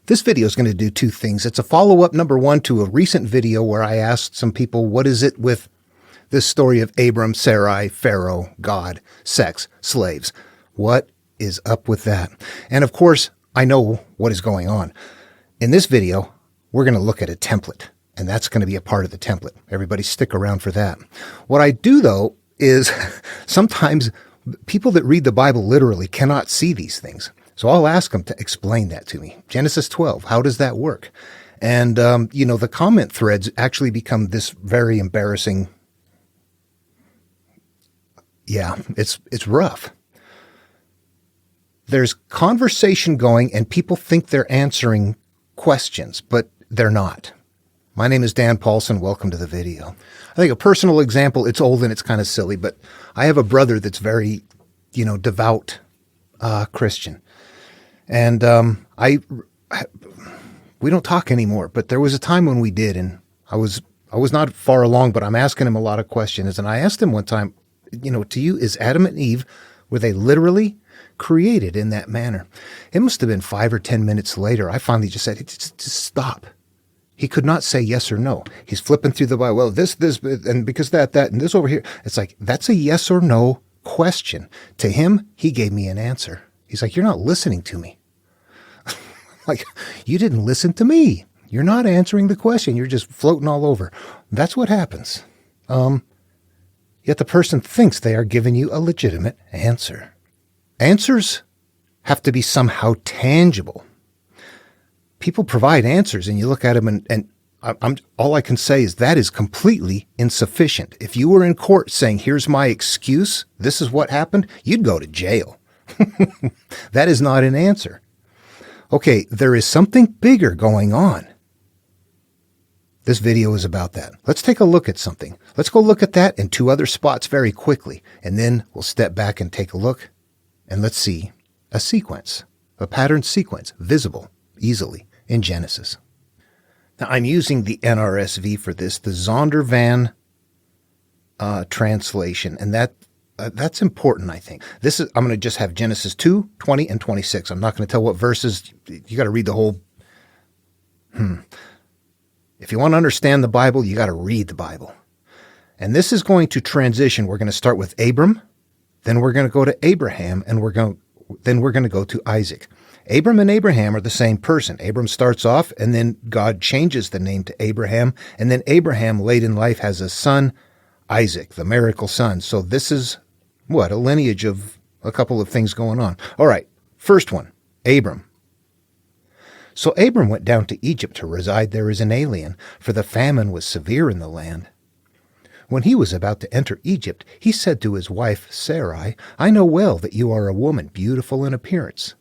This video is going to do two things. It's a follow-up, number one, to a recent video where I asked some people, what is it with this story of Abram, Sarai, Pharaoh, God, sex, slaves? What is up with that? And of course, I know what is going on. In this video, we're going to look at a template, and that's going to be a part of the template. Everybody stick around for that. What I do, though, is sometimes people that read the Bible literally cannot see these things. So I'll ask them to explain that to me. Genesis 12, how does that work? And, the comment threads actually become this very embarrassing. Yeah, it's rough. There's conversation going and people think they're answering questions, but they're not. My name is Dan Paulson. Welcome to the video. I think a personal example, it's old and it's kind of silly, but I have a brother that's very, devout Christian. And we don't talk anymore, but there was a time when we did, and I was not far along, but I'm asking him a lot of questions. And I asked him one time, to you, is Adam and Eve, were they literally created in that manner? It must have been 5 or 10 minutes later. I finally just said, just stop. He could not say yes or no. He's flipping through the Bible. Well, this, and because that, and this over here. It's like, that's a yes or no question. To him, he gave me an answer. He's like, you're not listening to me. Like, you didn't listen to me. You're not answering the question. You're just floating all over. That's what happens. Yet the person thinks they are giving you a legitimate answer. Answers have to be somehow tangible. People provide answers, and you look at them, and all I can say is that is completely insufficient. If you were in court saying, here's my excuse, this is what happened, you'd go to jail. That is not an answer. Okay, there is something bigger going on. This video is about that. Let's take a look at something. Let's go look at that and two other spots very quickly, and then we'll step back and take a look, and let's see a sequence, a pattern sequence, visible easily in Genesis. Now, I'm using the NRSV for this, the Zondervan translation, and that's important, I think. I'm going to just have Genesis 2, 20, and 26. I'm not going to tell what verses. You got to read the whole. If you want to understand the Bible, you got to read the Bible. And this is going to transition. We're going to start with Abram, then we're going to go to Abraham, and then we're going to go to Isaac. Abram and Abraham are the same person. Abram starts off, and then God changes the name to Abraham, and then Abraham, late in life, has a son, Isaac, the miracle son. So this is, a lineage of a couple of things going on. All right, first one, Abram. So Abram went down to Egypt to reside there as an alien, for the famine was severe in the land. When he was about to enter Egypt, he said to his wife Sarai, I know well that you are a woman beautiful in appearance.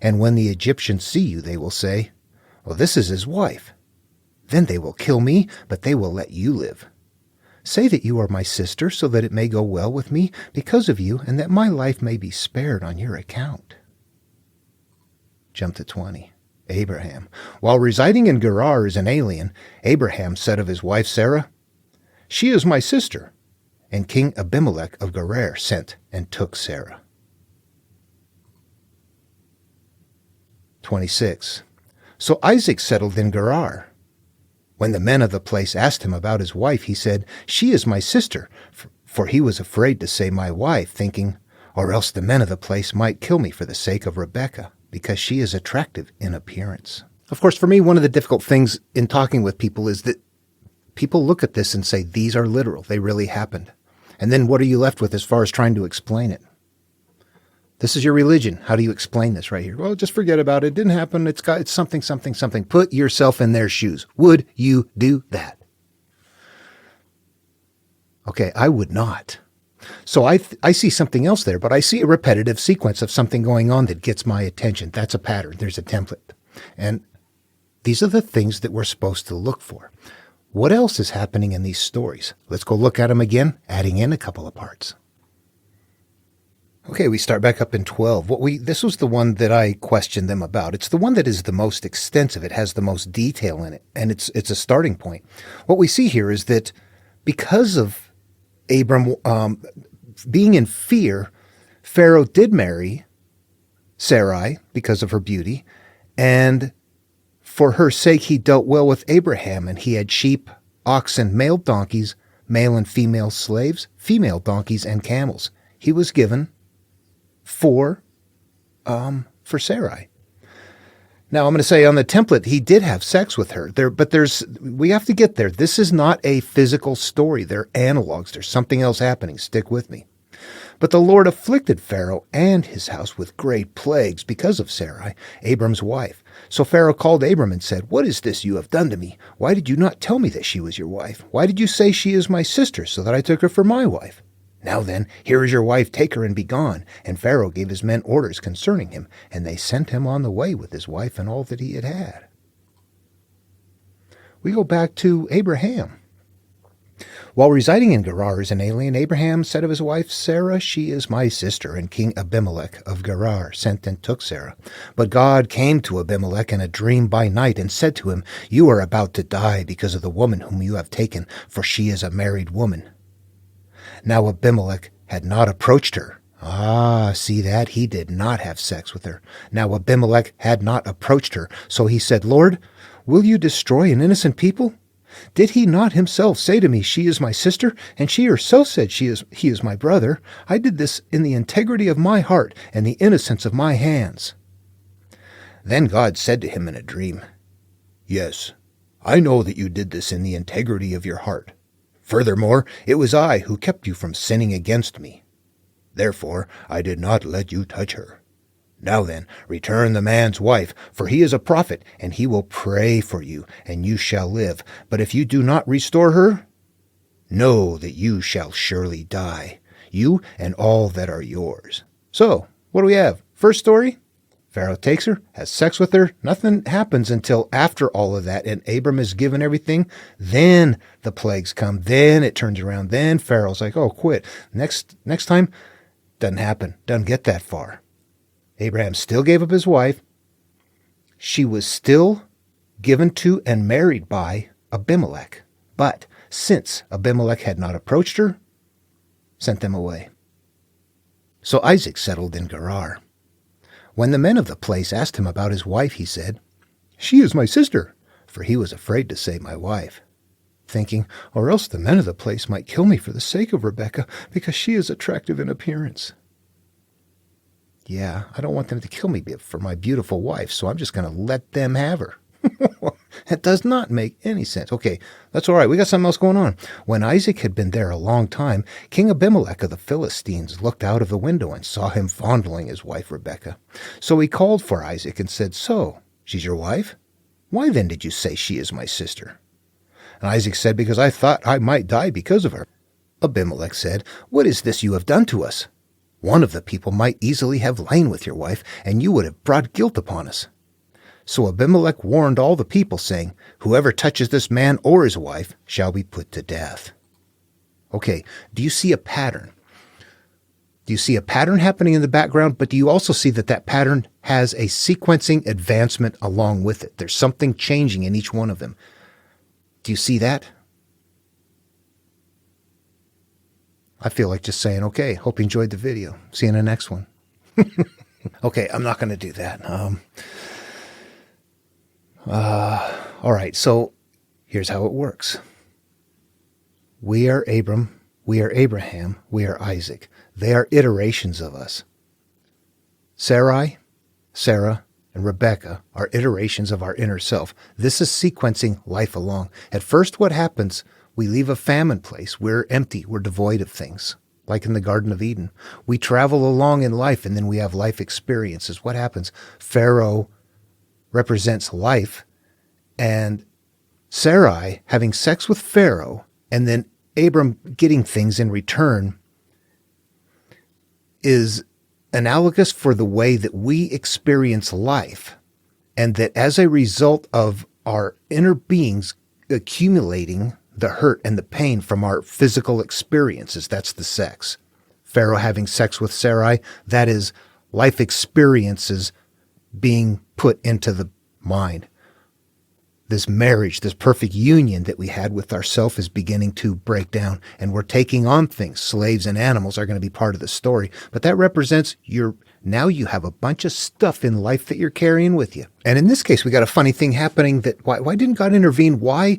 And when the Egyptians see you, they will say, well, this is his wife. Then they will kill me, but they will let you live. Say that you are my sister, so that it may go well with me because of you, and that my life may be spared on your account. Jump to 20. Abraham. While residing in Gerar as an alien, Abraham said of his wife Sarah, she is my sister. And King Abimelech of Gerar sent and took Sarah. 26. So Isaac settled in Gerar. When the men of the place asked him about his wife, he said, she is my sister, for he was afraid to say my wife, thinking, or else the men of the place might kill me for the sake of Rebekah, because she is attractive in appearance. Of course, for me, one of the difficult things in talking with people is that people look at this and say, these are literal, they really happened. And then what are you left with as far as trying to explain it? This is your religion. How do you explain this right here? Well, just forget about it. It didn't happen. It's something, something, something. Put yourself in their shoes. Would you do that? Okay, I would not. So I see something else there, but I see a repetitive sequence of something going on that gets my attention. That's a pattern. There's a template. And these are the things that we're supposed to look for. What else is happening in these stories? Let's go look at them again, adding in a couple of parts. Okay, we start back up in 12. This was the one that I questioned them about. It's the one that is the most extensive. It has the most detail in it, and it's a starting point. What we see here is that because of Abram being in fear, Pharaoh did marry Sarai because of her beauty, and For her sake he dealt well with Abraham, and he had sheep, oxen, male donkeys, male and female slaves, female donkeys, and camels. He was given for Sarai. Now, I'm going to say on the template, he did have sex with her. We have to get there. This is not a physical story. They're analogs. There's something else happening. Stick with me. But the Lord afflicted Pharaoh and his house with great plagues because of Sarai, Abram's wife. So Pharaoh called Abram and said, "What is this you have done to me? Why did you not tell me that she was your wife? Why did you say she is my sister, so that I took her for my wife? Now then, here is your wife, take her and be gone." And Pharaoh gave his men orders concerning him, and they sent him on the way with his wife and all that he had. We go back to Abraham. While residing in Gerar as an alien, Abraham said of his wife Sarah, "She is my sister." And King Abimelech of Gerar sent and took Sarah. But God came to Abimelech in a dream by night and said to him, "You are about to die because of the woman whom you have taken, for she is a married woman." Now Abimelech had not approached her. See that? He did not have sex with her. Now Abimelech had not approached her. So he said, "Lord, will you destroy an innocent people? Did he not himself say to me, 'She is my sister'? And she herself said, 'He is my brother'? I did this in the integrity of my heart and the innocence of my hands." Then God said to him in a dream, "Yes, I know that you did this in the integrity of your heart. Furthermore, it was I who kept you from sinning against me. Therefore, I did not let you touch her. Now then, return the man's wife, for he is a prophet, and he will pray for you, and you shall live. But if you do not restore her, know that you shall surely die, you and all that are yours." So, what do we have? First story, Pharaoh takes her, has sex with her. Nothing happens until after all of that, and Abram is given everything. Then the plagues come. Then it turns around. Then Pharaoh's like, "Oh, quit." Next time, doesn't happen. Doesn't get that far. Abraham still gave up his wife. She was still given to and married by Abimelech. But since Abimelech had not approached her, sent them away. So Isaac settled in Gerar. When the men of the place asked him about his wife, he said, "She is my sister," for he was afraid to say my wife, thinking, "Or else the men of the place might kill me for the sake of Rebekah, because she is attractive in appearance." Yeah, I don't want them to kill me for my beautiful wife, so I'm just going to let them have her. That does not make any sense. Okay, that's all right. We got something else going on. When Isaac had been there a long time, King Abimelech of the Philistines looked out of the window and saw him fondling his wife Rebekah. So he called for Isaac and said, "So, she's your wife? Why then did you say she is my sister?" And Isaac said, "Because I thought I might die because of her." Abimelech said, "What is this you have done to us? One of the people might easily have lain with your wife, and you would have brought guilt upon us." So Abimelech warned all the people, saying, "Whoever touches this man or his wife shall be put to death." Okay, do you see a pattern? Do you see a pattern happening in the background? But do you also see that that pattern has a sequencing advancement along with it? There's something changing in each one of them. Do you see that? I feel like just saying, okay, hope you enjoyed the video. See you in the next one. Okay, I'm not going to do that. All right, so here's how it works. We are Abram, we are Abraham, we are Isaac. They are iterations of us. Sarai, Sarah, and Rebekah are iterations of our inner self. This is sequencing life along. At first, what happens? We leave a famine place. We're empty. We're devoid of things, like in the Garden of Eden. We travel along in life, and then we have life experiences. What happens? Pharaoh represents life, and Sarai having sex with Pharaoh, and then Abram getting things in return is analogous for the way that we experience life, and that as a result of our inner beings accumulating the hurt and the pain from our physical experiences, that's the sex. Pharaoh having sex with Sarai, that is life experiences being put into the mind. This marriage, this perfect union that we had with ourself is beginning to break down, and we're taking on things. Slaves and animals are going to be part of the story, but that represents your Now you have a bunch of stuff in life that you're carrying with you. And in this case, we got a funny thing happening that why didn't God intervene? Why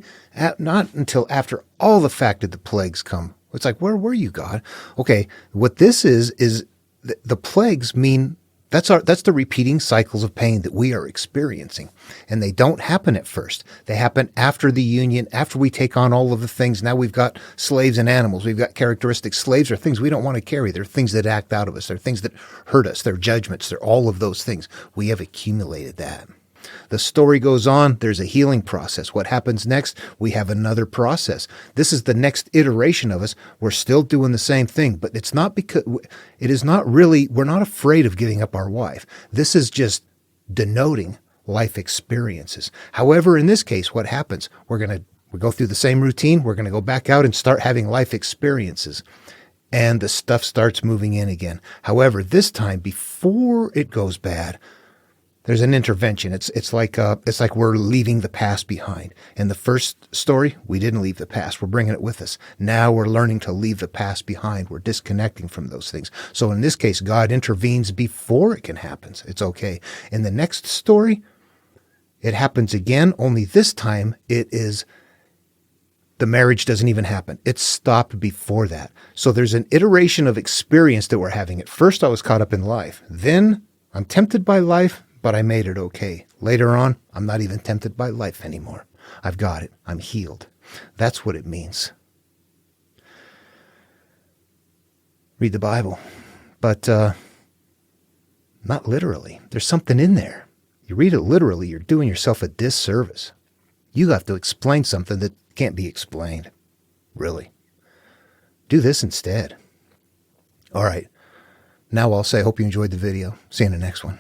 not until after all the fact did the plagues come? It's like, where were you, God? Okay, what this is the plagues mean that's the repeating cycles of pain that we are experiencing. And they don't happen at first. They happen after the union, after we take on all of the things. Now we've got slaves and animals. We've got characteristics. Slaves are things we don't want to carry. They're things that act out of us. They're things that hurt us. They're judgments. They're all of those things. We have accumulated that. The story goes on. There's a healing process. What happens next? We have another process. This is the next iteration of us. We're still doing the same thing, but it's not because it is not really, we're not afraid of giving up our wife. This is just denoting life experiences. However, in this case, what happens? We go through the same routine. We're going to go back out and start having life experiences. And the stuff starts moving in again. However, this time, before it goes bad, there's an intervention. It's like we're leaving the past behind. In the first story, we didn't leave the past. We're bringing it with us. Now we're learning to leave the past behind. We're disconnecting from those things. So in this case, God intervenes before it can happen. It's okay. In the next story, it happens again, only this time the marriage doesn't even happen. It's stopped before that. So there's an iteration of experience that we're having. At first, I was caught up in life. Then I'm tempted by life, but I made it okay. Later on, I'm not even tempted by life anymore. I've got it. I'm healed. That's what it means. Read the Bible, but not literally. There's something in there. You read it literally, you're doing yourself a disservice. You have to explain something that can't be explained. Really. Do this instead. All right. Now I'll say, I hope you enjoyed the video. See you in the next one.